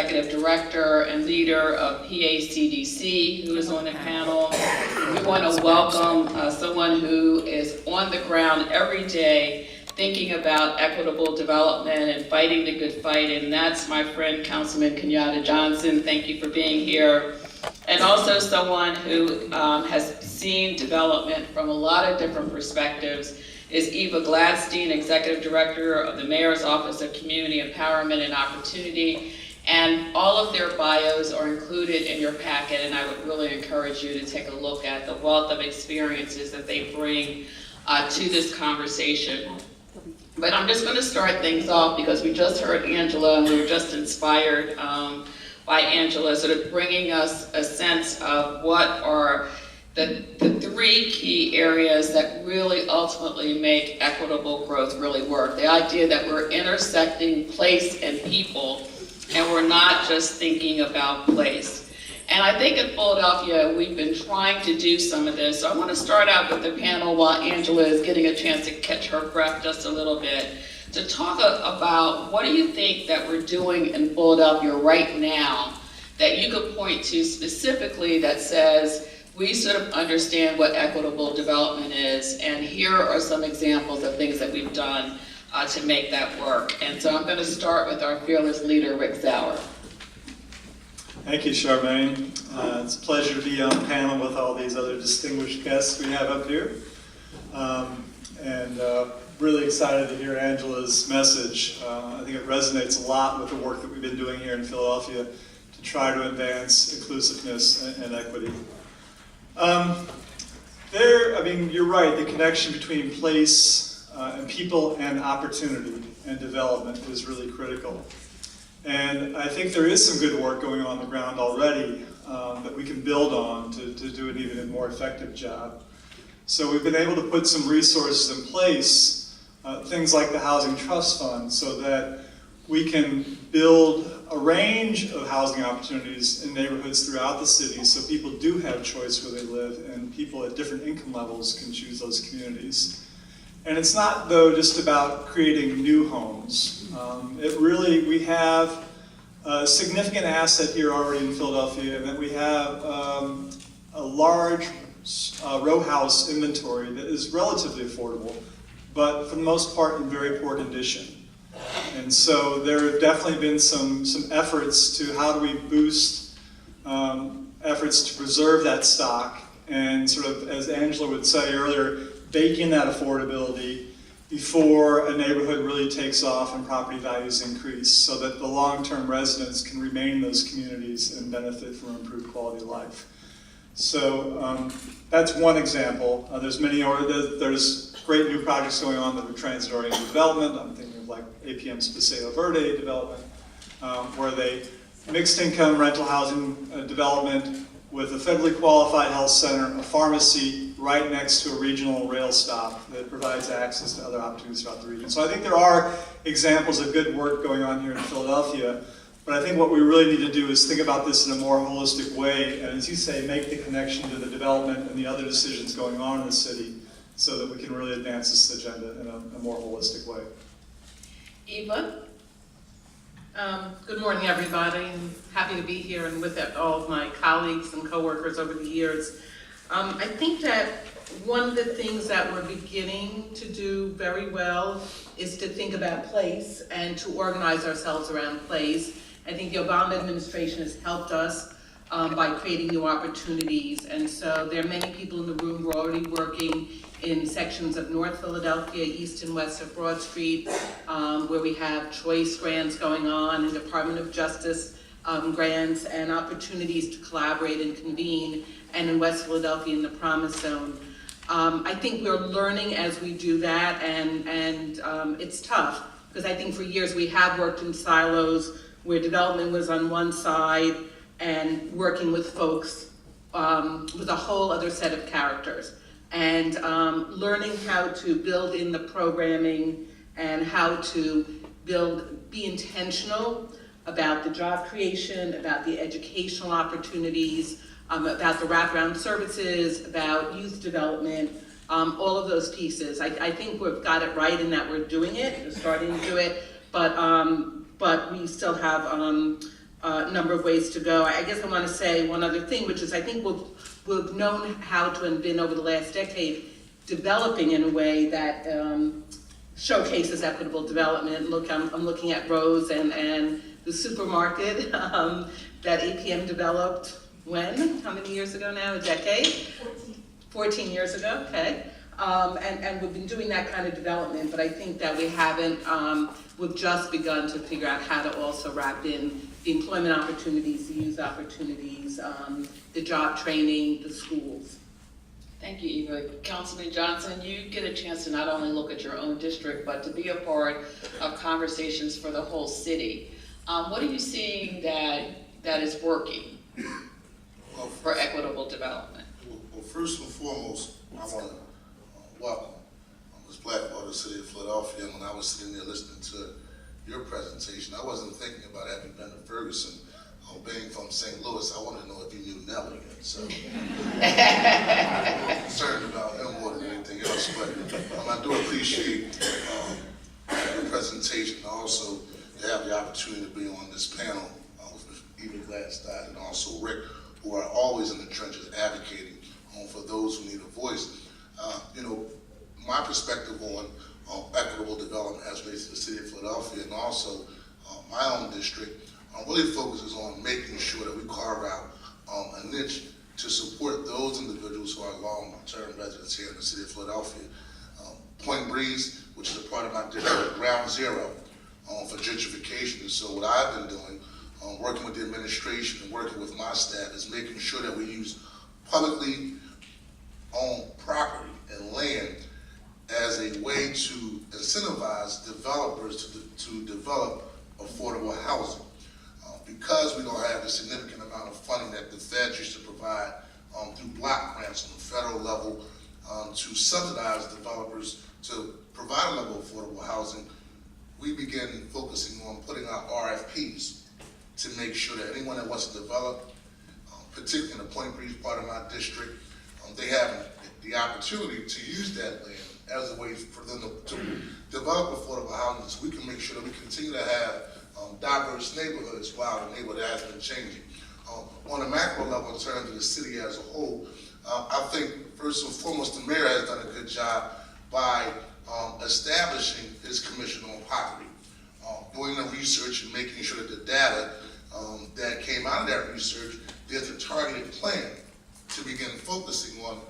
executive director and leader of PACDC, who is on the panel. We want to welcome someone who is on the ground every day thinking about equitable development and fighting the good fight, and that's my friend Councilman Kenyatta Johnson. Thank you for being here. And also someone who has seen development from a lot of different perspectives is Eva Gladstein, Executive Director of the Mayor's Office of Community Empowerment and Opportunity. And all of their bios are included in your packet, and I would really encourage you to take a look at the wealth of experiences that they bring to this conversation. But I'm just going to start things off because we just heard Angela, and we were just inspired by Angela, sort of bringing us a sense of what are the three key areas that really ultimately make equitable growth really work. The idea that we're intersecting place and people, and we're not just thinking about place. And I think in Philadelphia, we've been trying to do some of this. So I want to start out with the panel while Angela is getting a chance to catch her breath just a little bit, to talk about what do you think that we're doing in Philadelphia right now that you could point to specifically that says we sort of understand what equitable development is, and here are some examples of things that we've done to make that work. And so I'm going to start with our fearless leader, Rick Sauer. Thank you, Charmaine. It's a pleasure to be on the panel with all these other distinguished guests we have up here. Really excited to hear Angela's message. I think it resonates a lot with the work that we've been doing here in Philadelphia to try to advance inclusiveness and equity. You're right, the connection between place and people and opportunity and development is really critical. And I think there is some good work going on the ground already that we can build on to do an even more effective job. So we've been able to put some resources in place, things like the Housing Trust Fund, so that we can build a range of housing opportunities in neighborhoods throughout the city so people do have choice where they live and people at different income levels can choose those communities. And it's not, though, just about creating new homes. We have a significant asset here already in Philadelphia, and that we have a large row house inventory that is relatively affordable, but for the most part in very poor condition. And so there have definitely been some efforts to how do we boost efforts to preserve that stock and sort of, as Angela would say earlier, bake in that affordability before a neighborhood really takes off and property values increase, so that the long-term residents can remain in those communities and benefit from improved quality of life. So that's one example. There's many there's great new projects going on that are transit-oriented development. I'm thinking of like APM's Paseo Verde development, where they mixed income rental housing development with a federally qualified health center, a pharmacy right next to a regional rail stop that provides access to other opportunities throughout the region. So I think there are examples of good work going on here in Philadelphia, but I think what we really need to do is think about this in a more holistic way, and as you say, make the connection to the development and the other decisions going on in the city so that we can really advance this agenda in a more holistic way. Eva? Good morning, everybody. I'm happy to be here and with all of my colleagues and coworkers over the years. I think that one of the things that we're beginning to do very well is to think about place and to organize ourselves around place. I think the Obama administration has helped us by creating new opportunities, and so there are many people in the room who are already working in sections of North Philadelphia, east and west of Broad Street, where we have choice grants going on and Department of Justice grants and opportunities to collaborate and convene, and in West Philadelphia in the Promise Zone. I think we're learning as we do that, and it's tough, because I think for years we have worked in silos where development was on one side and working with folks with a whole other set of characters. And learning how to build in the programming and how to be intentional about the job creation, about the educational opportunities, about the wraparound services, about youth development, all of those pieces. I think we've got it right in that we're doing it, we're starting to do it, but we still have number of ways to go. I guess I want to say one other thing, which is I think we've known how to and been over the last decade developing in a way that showcases equitable development. Look, I'm looking at Rose and the supermarket that APM developed when? How many years ago now? A decade? 14 years ago, okay. And we've been doing that kind of development, but I think that we haven't, we've just begun to figure out how to also wrap in the employment opportunities, the youth opportunities, the job training, the schools. Thank you, Eva. Councilman Johnson, you get a chance to not only look at your own district, but to be a part of conversations for the whole city. What are you seeing that is working for equitable development? Well, first and foremost, I want to welcome Ms. Blackwell to the city of Philadelphia. And when I was sitting there listening to your presentation, I wasn't thinking about having been to Ferguson. Being from St. Louis, I wanted to know if you knew Nelly. So I'm concerned about him more than anything else. But I do appreciate your presentation. Also, to have the opportunity to be on this panel with Eva Gladstein and also Rick, who are always in the trenches advocating for those who need a voice. You know, my perspective on equitable development as relates to the city of Philadelphia and also my own district really focuses on making sure that we carve out a niche to support those individuals who are long-term residents here in the city of Philadelphia. Point Breeze, which is a part of my district, ground zero for gentrification. And so what I've been doing, working with the administration and working with my staff, is making sure that we use publicly owned property and land as a way to incentivize developers to develop affordable housing. Because we don't have the significant amount of funding that the Fed used to provide through block grants on the federal level to subsidize developers to provide a level of affordable housing, we begin focusing on putting out RFPs to make sure that anyone that wants to develop, particularly in the Point Breeze part of my district, they have the opportunity to use that land as a way for them to develop affordable housing, so we can make sure that we continue to have diverse neighborhoods while the neighborhood has been changing. On a macro level, in terms of the city as a whole, I think first and foremost the mayor has done a good job by establishing his commission on poverty, doing the research and making sure that the data that came out of that research, there's a targeted plan to begin focusing on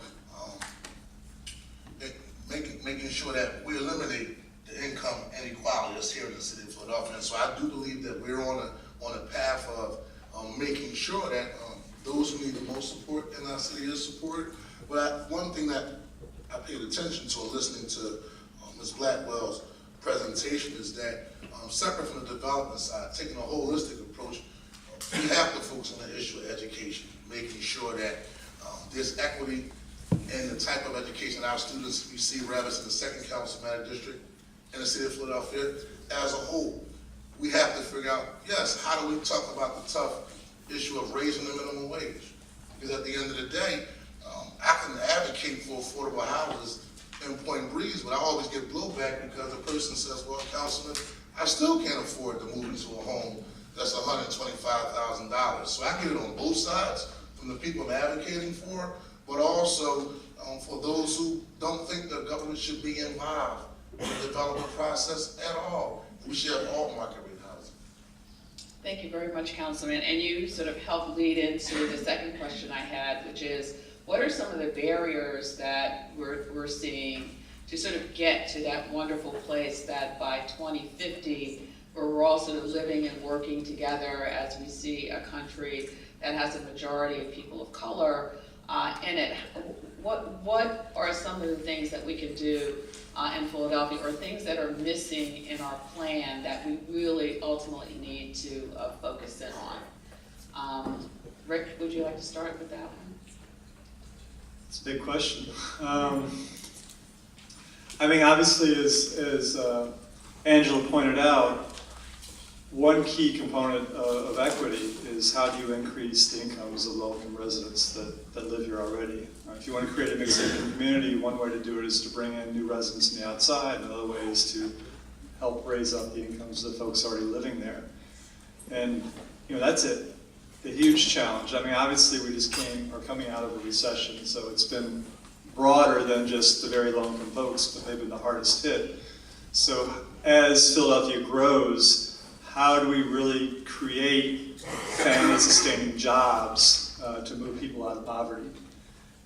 making sure that we eliminate the income inequality that's here in the city of Philadelphia. And so I do believe that we're on a path of making sure that those who need the most support in our city is supported. But one thing that I paid attention to listening to Ms. Blackwell's presentation is that separate from the development side, taking a holistic approach, we have to focus on the issue of education, making sure that there's equity in the type of education our students receive, rather than the second councilman district in the city of Philadelphia as a whole. We have to figure out, yes, how do we talk about the tough issue of raising the minimum wage? Because at the end of the day, I can advocate for affordable houses in Point Breeze, but I always get blowback because the person says, well, Councilman, I still can't afford to move into a home that's $125,000. So I get it on both sides, from the people I'm advocating for, but also for those who don't think the government should be involved in the development process at all. We should have all market rate housing. Thank you very much, Councilman. And you sort of helped lead into the second question I had, which is, what are some of the barriers that we're seeing to sort of get to that wonderful place that by 2050, where we're all sort of living and working together as we see a country that has a majority of people of color in it? What are some of the things that we can do in Philadelphia, or things that are missing in our plan that we really ultimately need to focus in on? Rick, would you like to start with that one? It's a big question. I mean, obviously, as Angela pointed out, one key component of equity is how do you increase the incomes of low-income residents that live here already. If you want to create a mixed-income community, one way to do it is to bring in new residents from the outside. Another way is to help raise up the incomes of the folks already living there. And that's it. The huge challenge. I mean, obviously we just are coming out of a recession, so it's been broader than just the very low-income folks, but they've been the hardest hit. So as Philadelphia grows, how do we really create family-sustaining jobs to move people out of poverty?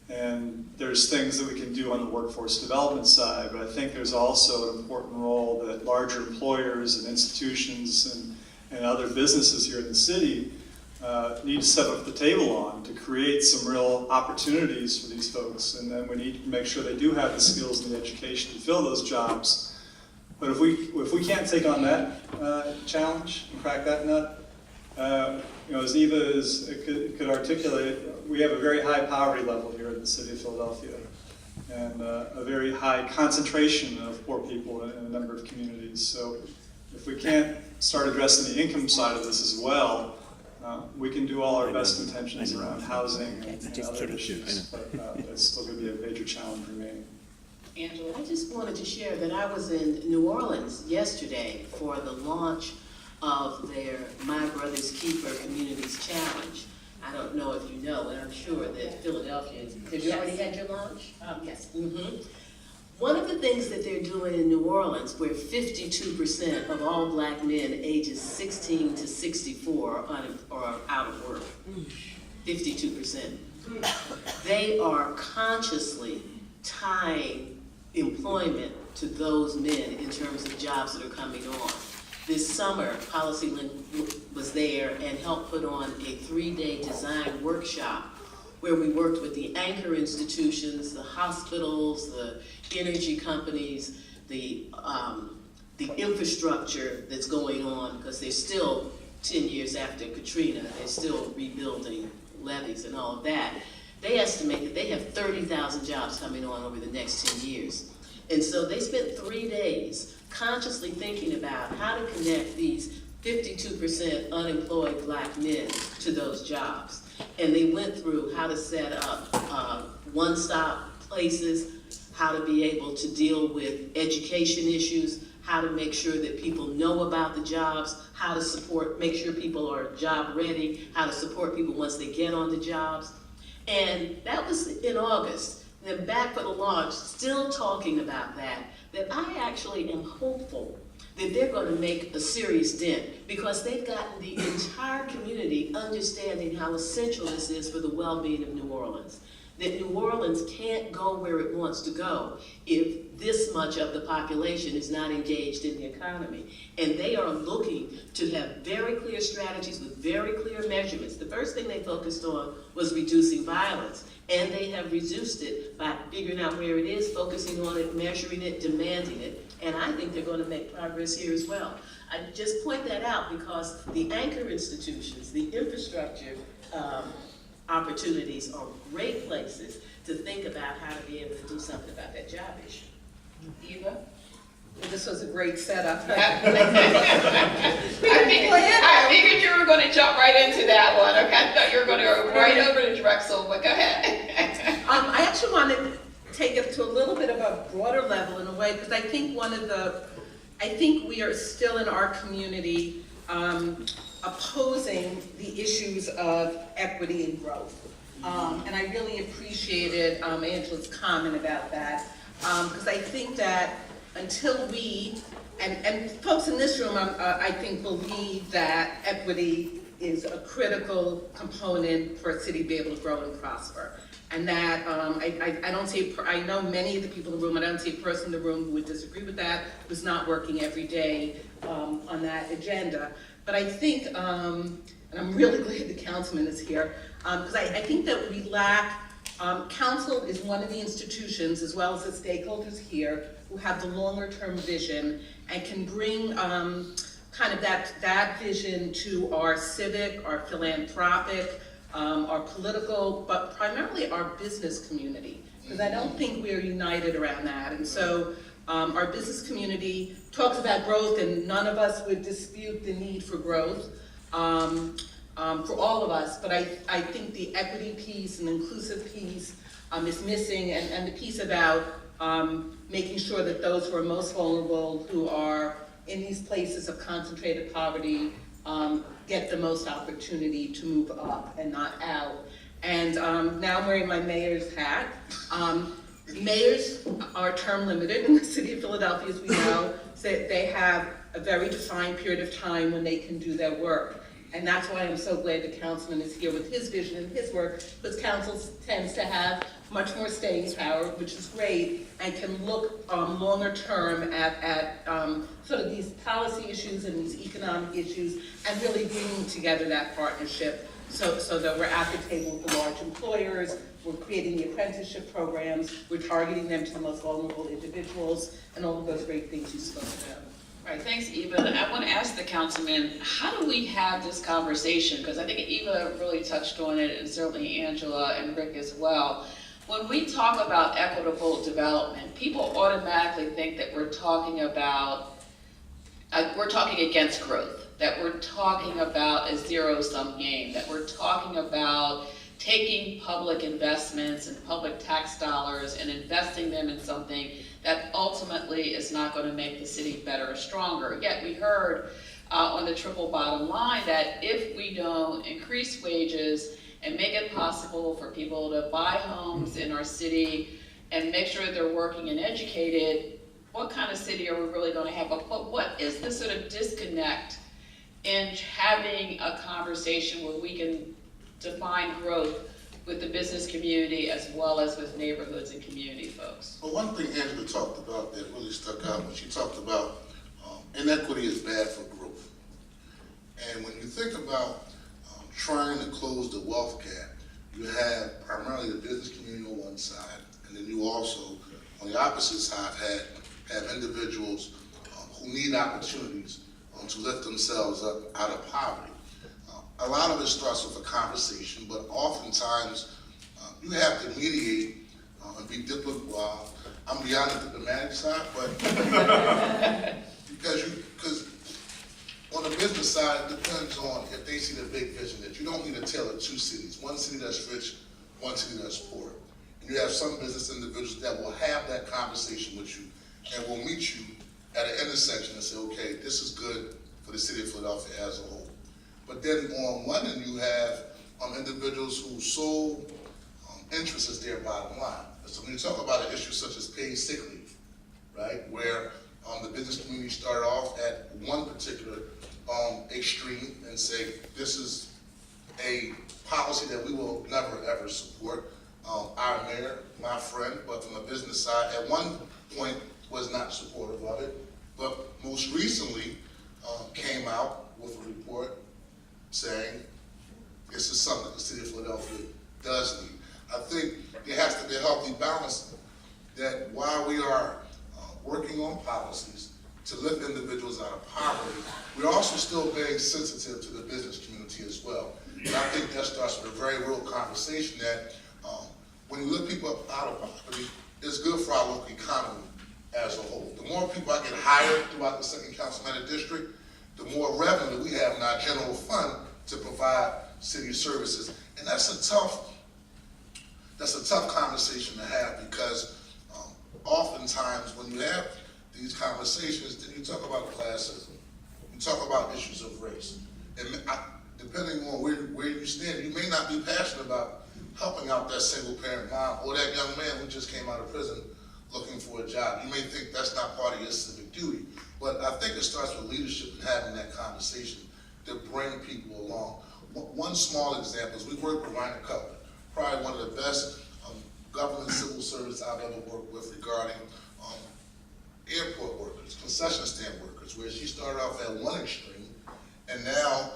And there's things that we can do on the workforce development side, but I think there's also an important role that larger employers and institutions and other businesses here in the city need to step up at the table on to create some real opportunities for these folks. And then we need to make sure they do have the skills and the education to fill those jobs. But if we can't take on that challenge and crack that nut, as Eva could articulate, we have a very high poverty level here in the city of Philadelphia, and a very high concentration of poor people in a number of communities. So if we can't start addressing the income side of this as well, we can do all our best intentions around housing and other issues, but it's still going to be a major challenge remaining. Angela? I just wanted to share that I was in New Orleans yesterday for the launch of their My Brother's Keeper Communities Challenge. I don't know if you know, and I'm sure that Philadelphia is. Have you already had your launch? Yes. Mm-hmm. One of the things that they're doing in New Orleans, where 52% of all black men ages 16 to 64 are out of work, 52%. They are consciously tying employment to those men in terms of jobs that are coming on. This summer, PolicyLink was there and helped put on a 3-day design workshop where we worked with the anchor institutions, the hospitals, the energy companies, the infrastructure that's going on, because they're still 10 years after Katrina, they're still rebuilding levees and all of that. They estimate that they have 30,000 jobs coming on over the next 10 years. And so they spent 3 days consciously thinking about how to connect these 52% unemployed black men to those jobs. And they went through how to set up one-stop places, how to be able to deal with education issues, how to make sure that people know about the jobs, how to make sure people are job ready, how to support people once they get on the jobs. And that was in August. Then back for the launch, still talking about that I actually am hopeful that they're going to make a serious dent, because they've gotten the entire community understanding how essential this is for the well-being of New Orleans. That New Orleans can't go where it wants to go if this much of the population is not engaged in the economy. And they are looking to have very clear strategies with very clear measurements. The first thing they focused on was reducing violence. And they have reduced it by figuring out where it is, focusing on it, measuring it, demanding it. And I think they're going to make progress here as well. I just point that out because the anchor institutions, the infrastructure opportunities are great places to think about how to be able to do something about that job issue. Eva? This was a great setup. I figured you were going to jump right into that one. Okay, I thought you were going to go right over to Drexel, but go ahead. I actually wanted to take it to a little bit of a broader level in a way, because I think I think we are still in our community opposing the issues of equity and growth. And I really appreciated Angela's comment about that, because I think that until we, and folks in this room, I think believe that equity is a critical component for a city to be able to grow and prosper. And that, I don't see, I know many of the people in the room, I don't see a person in the room who would disagree with that, who's not working every day on that agenda. But I think, and I'm really glad the councilman is here, because I think that we lack, council is one of the institutions, as well as the stakeholders here, who have the longer term vision and can bring kind of that vision to our civic, our philanthropic, our political, but primarily our business community, because I don't think we are united around that. And so our business community talks about growth, and none of us would dispute the need for growth for all of us, but I think the equity piece and the inclusive piece is missing, and the piece about making sure that those who are most vulnerable, who are in these places of concentrated poverty, get the most opportunity to move up and not out. And now I'm wearing my mayor's hat. Mayors are term limited in the city of Philadelphia, as we know, so they have a very defined period of time when they can do their work. And that's why I'm so glad the councilman is here with his vision and his work, because council tends to have much more staying power, which is great, and can look longer term at sort of these policy issues and these economic issues, and really bringing together that partnership so that we're at the table with the large employers, we're creating the apprenticeship programs, we're targeting them to the most vulnerable individuals, and all of those great things you spoke about. Right, thanks, Eva. I want to ask the councilman, how do we have this conversation? Because I think Eva really touched on it, and certainly Angela and Rick as well. When we talk about equitable development, people automatically think that we're talking about, we're talking against growth, that we're talking about a zero-sum game, that we're talking about taking public investments and public tax dollars and investing them in something that ultimately is not going to make the city better or stronger. Yet we heard on the triple bottom line that if we don't increase wages and make it possible for people to buy homes in our city and make sure that they're working and educated, what kind of city are we really going to have? But what is the sort of disconnect in having a conversation where we can define growth with the business community as well as with neighborhoods and community folks? Well, one thing Angela talked about that really stuck out when she talked about inequity is bad for growth. And when you think about trying to close the wealth gap, you have primarily the business community on one side, and then you also, on the opposite side, have individuals who need opportunities to lift themselves up out of poverty. A lot of it starts with a conversation, but oftentimes you have to mediate and be diplomatic. I'm beyond the diplomatic side, but because on the business side, it depends on if they see the big vision that you don't need to tailor two cities, one city that's rich, one city that's poor. And you have some business individuals that will have that conversation with you and will meet you at an intersection and say, okay, this is good for the city of Philadelphia as a whole. But then on one end, you have individuals whose sole interest is their bottom line. So when you talk about an issue such as paid sick leave, right, where the business community started off at one particular extreme and say, this is a policy that we will never ever support. Our mayor, my friend, but from a business side, at one point was not supportive of it, but most recently came out with a report saying this is something the city of Philadelphia does need. I think there has to be a healthy balance that while we are working on policies to lift individuals out of poverty, we're also still being sensitive to the business community as well. And I think that starts with a very real conversation that when you lift people up out of poverty, it's good for our local economy as a whole. The more people I get hired throughout the second councilman district, the more revenue we have in our general fund to provide city services. And that's a tough conversation to have, because oftentimes when you have these conversations, then you talk about classism, you talk about issues of race. And depending on where you stand, you may not be passionate about helping out that single parent mom or that young man who just came out of prison looking for a job. You may think that's not part of your civic duty, but I think it starts with leadership and having that conversation to bring people along. One small example is we work with Rhina Cutler, probably one of the best government civil service I've ever worked with regarding airport workers, concession stand workers, where she started off at one extreme, and now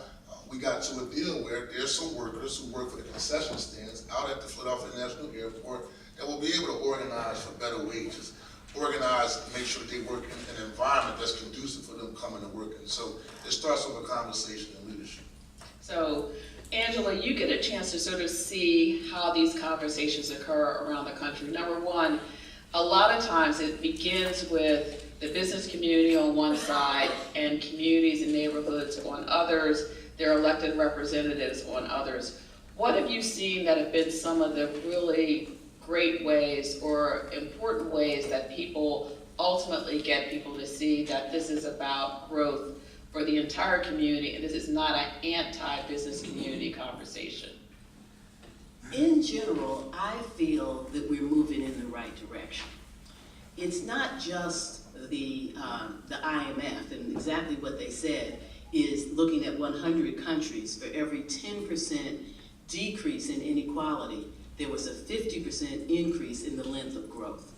we got to a deal where there's some workers who work for the concession stands out at the Philadelphia International Airport that will be able to organize for better wages, organize to make sure that they work in an environment that's conducive for them coming to work. And so it starts with a conversation and leadership. So, Angela, you get a chance to sort of see how these conversations occur around the country. Number one, a lot of times it begins with the business community on one side and communities and neighborhoods on others, their elected representatives on others. What have you seen that have been some of the really great ways or important ways that people ultimately get people to see that this is about growth for the entire community, and this is not an anti-business community conversation. In general, I feel that we're moving in the right direction. It's not just the IMF, and exactly what they said is looking at 100 countries, for every 10% decrease in inequality, there was a 50% increase in the length of growth.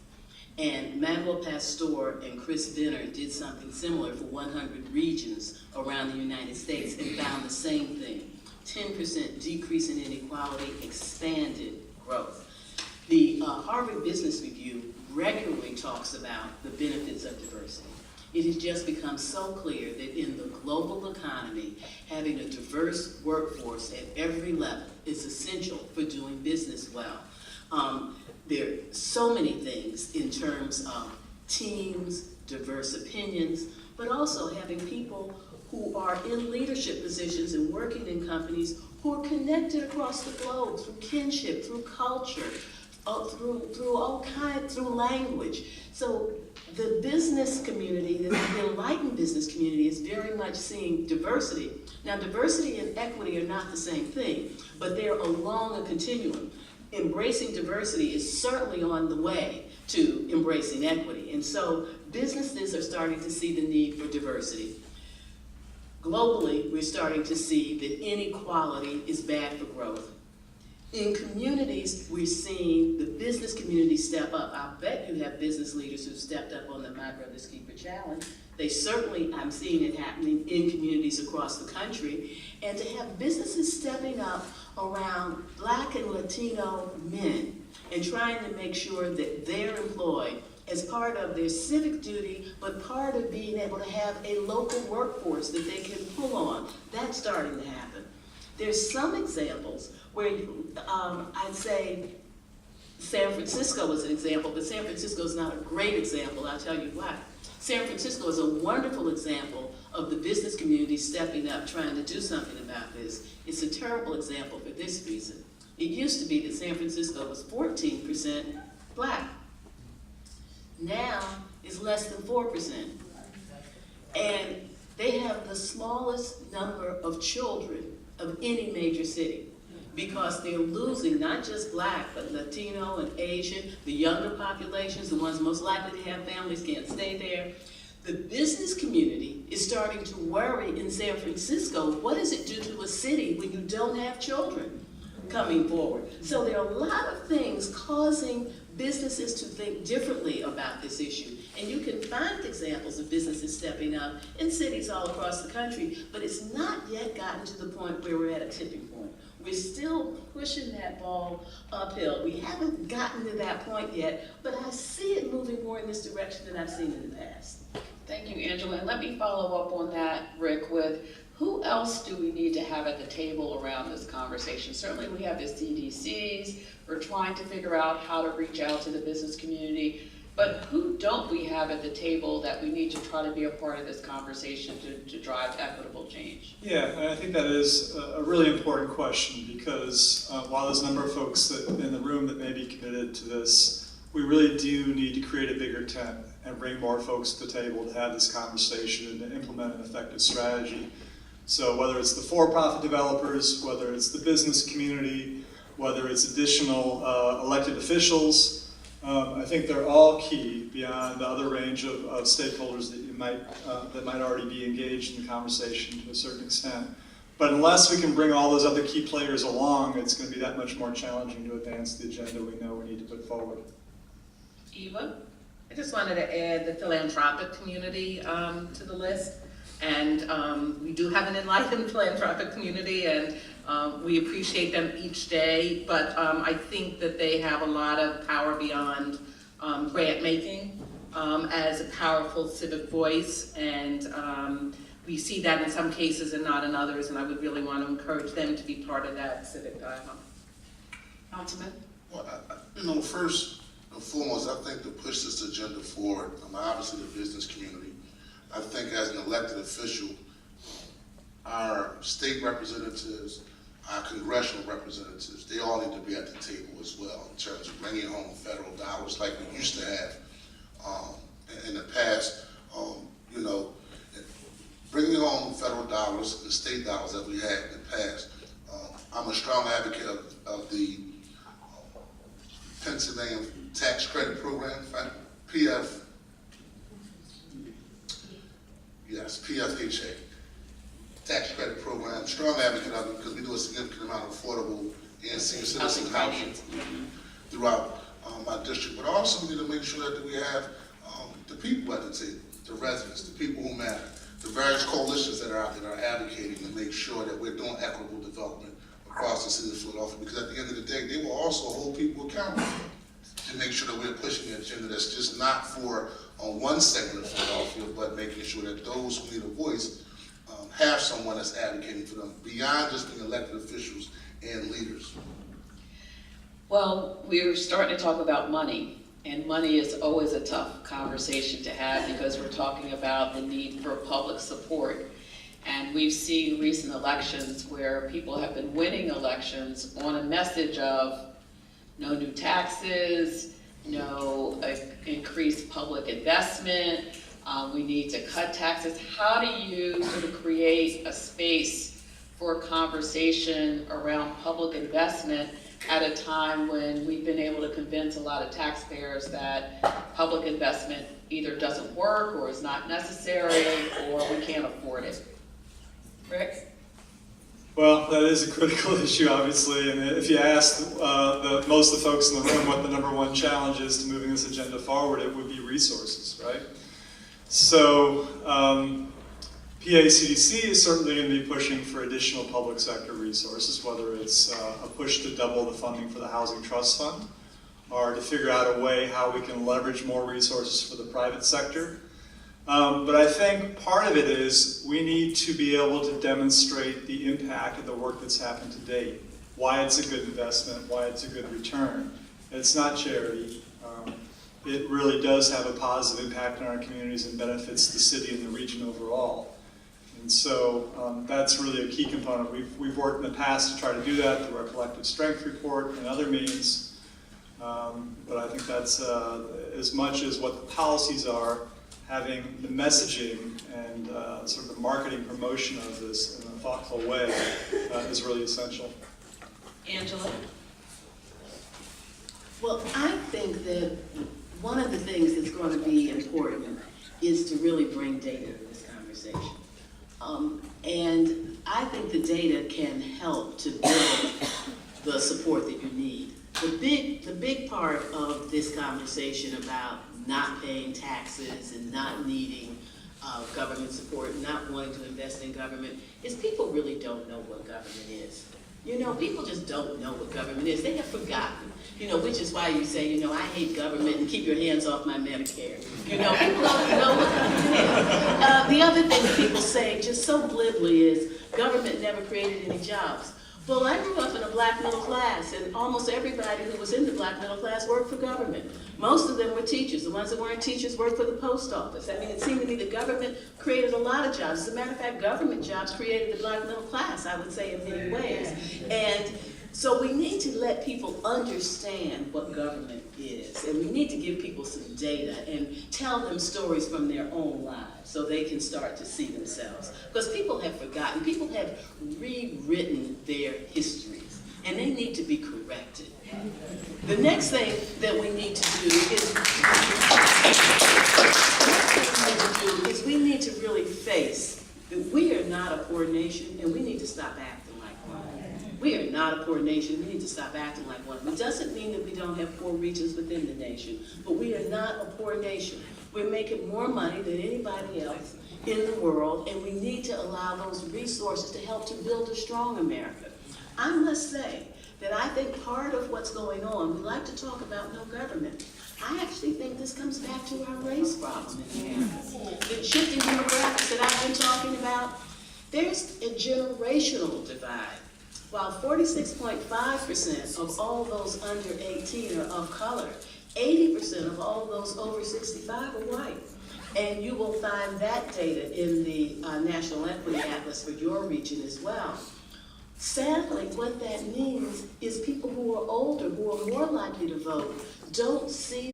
And Manuel Pastor and Chris Venner did something similar for 100 regions around the United States and found the same thing. 10% decrease in inequality, expanded growth. The Harvard Business Review regularly talks about the benefits of diversity. It has just become so clear that in the global economy, having a diverse workforce at every level is essential for doing business well. There are so many things in terms of teams, diverse opinions, but also having people who are in leadership positions and working in companies who are connected across the globe through kinship, through culture, through all kinds, through language. So the business community, the enlightened business community, is very much seeing diversity. Now, diversity and equity are not the same thing, but they're along a continuum. Embracing diversity is certainly on the way to embracing equity. And so businesses are starting to see the need for diversity. Globally, we're starting to see that inequality is bad for growth. In communities, we're seeing the business community step up. I bet you have business leaders who've stepped up on the My Brother's Keeper Challenge. They certainly, I'm seeing it happening in communities across the country. And to have businesses stepping up around Black and Latino men and trying to make sure that they're employed as part of their civic duty, but part of being able to have a local workforce that they can pull on, that's starting to happen. There's some examples where I'd say San Francisco is an example, but San Francisco is not a great example. I'll tell you why. San Francisco is a wonderful example of the business community stepping up, trying to do something about this. It's a terrible example for this reason. It used to be that San Francisco was 14% Black. Now it's less than 4%. And they have the smallest number of children of any major city, because they're losing not just Black, but Latino and Asian, the younger populations, the ones most likely to have families can't stay there. The business community is starting to worry in San Francisco, what does it do to a city when you don't have children coming forward? So there are a lot of things causing businesses to think differently about this issue. And you can find examples of businesses stepping up in cities all across the country, but it's not yet gotten to the point where we're at a tipping point. We're still pushing that ball uphill. We haven't gotten to that point yet, but I see it moving more in this direction than I've seen in the past. Thank you, Angela. And let me follow up on that, Rick, with who else do we need to have at the table around this conversation? Certainly we have the CDCs. We're trying to figure out how to reach out to the business community. But who don't we have at the table that we need to try to be a part of this conversation to drive equitable change? Yeah, and I think that is a really important question, because while there's a number of folks that in the room that may be committed to this, we really do need to create a bigger tent and bring more folks to the table to have this conversation and to implement an effective strategy. So whether it's the for-profit developers, whether it's the business community, whether it's additional elected officials, I think they're all key beyond the other range of stakeholders that you might that might already be engaged in the conversation to a certain extent. But unless we can bring all those other key players along, it's going to be that much more challenging to advance the agenda we know we need to put forward. Eva? I just wanted to add the philanthropic community to the list. And we do have an enlightened philanthropic community, and we appreciate them each day, but I think that they have a lot of power beyond grant making as a powerful civic voice, and we see that in some cases and not in others, and I would really want to encourage them to be part of that civic dialogue. Councilman? Well, first and foremost, I think to push this agenda forward, obviously the business community, I think as an elected official, our state representatives, our congressional representatives, they all need to be at the table as well in terms of bringing home federal dollars like we used to have in the past. You know, bringing on federal dollars and state dollars that we had in the past. I'm a strong advocate of the Pennsylvania Tax Credit Program, PFHA, Tax Credit Program. Strong advocate of it because we do a significant amount of affordable and senior citizen housing throughout my district. But also we need to make sure that we have the people at the table, the residents, the people who matter, the various coalitions that are out there that are advocating to make sure that we're doing equitable development across the city of Philadelphia, because at the end of the day, they will also hold people accountable to make sure that we're pushing an agenda that's just not for one segment of Philadelphia, but making sure that those who need a voice have someone that's advocating for them beyond just being elected officials and leaders. Well, we were starting to talk about money, and money is always a tough conversation to have because we're talking about the need for public support. And we've seen recent elections where people have been winning elections on a message of no new taxes, no increased public investment, we need to cut taxes. How do you sort of create a space for a conversation around public investment at a time when we've been able to convince a lot of taxpayers that public investment either doesn't work or is not necessary or we can't afford it? Rick? Well, that is a critical issue, obviously, and if you ask most of the folks in the room what the #1 challenge is to moving this agenda forward, it would be resources, right? So, PACDC is certainly going to be pushing for additional public sector resources, whether it's a push to double the funding for the Housing Trust Fund, or to figure out a way how we can leverage more resources for the private sector. But I think part of it is we need to be able to demonstrate the impact of the work that's happened to date, why it's a good investment, why it's a good return. It's not charity. It really does have a positive impact on our communities and benefits the city and the region overall. And so that's really a key component. We've worked in the past to try to do that through our collective strength report and other means. But I think that's as much as what the policies are, having the messaging and sort of the marketing promotion of this in a thoughtful way is really essential. Angela? Well, I think that one of the things that's going to be important is to really bring data to this conversation. And I think the data can help to build the support that you need. The big part of this conversation about not paying taxes and not needing government support, not wanting to invest in government, is people really don't know what government is. You know, people just don't know what government is. They have forgotten, you know, which is why you say, you know, I hate government and keep your hands off my Medicare. You know, people don't know what government is. The other thing that people say just so glibly is government never created any jobs. Well, I grew up in a black middle class, and almost everybody who was in the black middle class worked for government. Most of them were teachers. The ones that weren't teachers worked for the post office. I mean, it seemed to me the government created a lot of jobs. As a matter of fact, government jobs created the black middle class, I would say, in many ways. And so we need to let people understand what government is, and we need to give people some data and tell them stories from their own lives so they can start to see themselves. Because people have forgotten, people have rewritten their histories, and they need to be corrected. The next thing that we need to do is we need to really face that we are not a poor nation, and we need to stop acting like one. We are not a poor nation. We need to stop acting like one. It doesn't mean that we don't have poor regions within the nation, but we are not a poor nation. We're making more money than anybody else in the world, and we need to allow those resources to help to build a strong America. I must say that I think part of what's going on, we like to talk about no government. I actually think this comes back to our race problem in America. The shifting demographics that I've been talking about, there's a generational divide. While 46.5% of all those under 18 are of color, 80% of all those over 65 are white. And you will find that data in the National Equity Atlas for your region as well. Sadly, what that means is people who are older, who are more likely to vote, don't see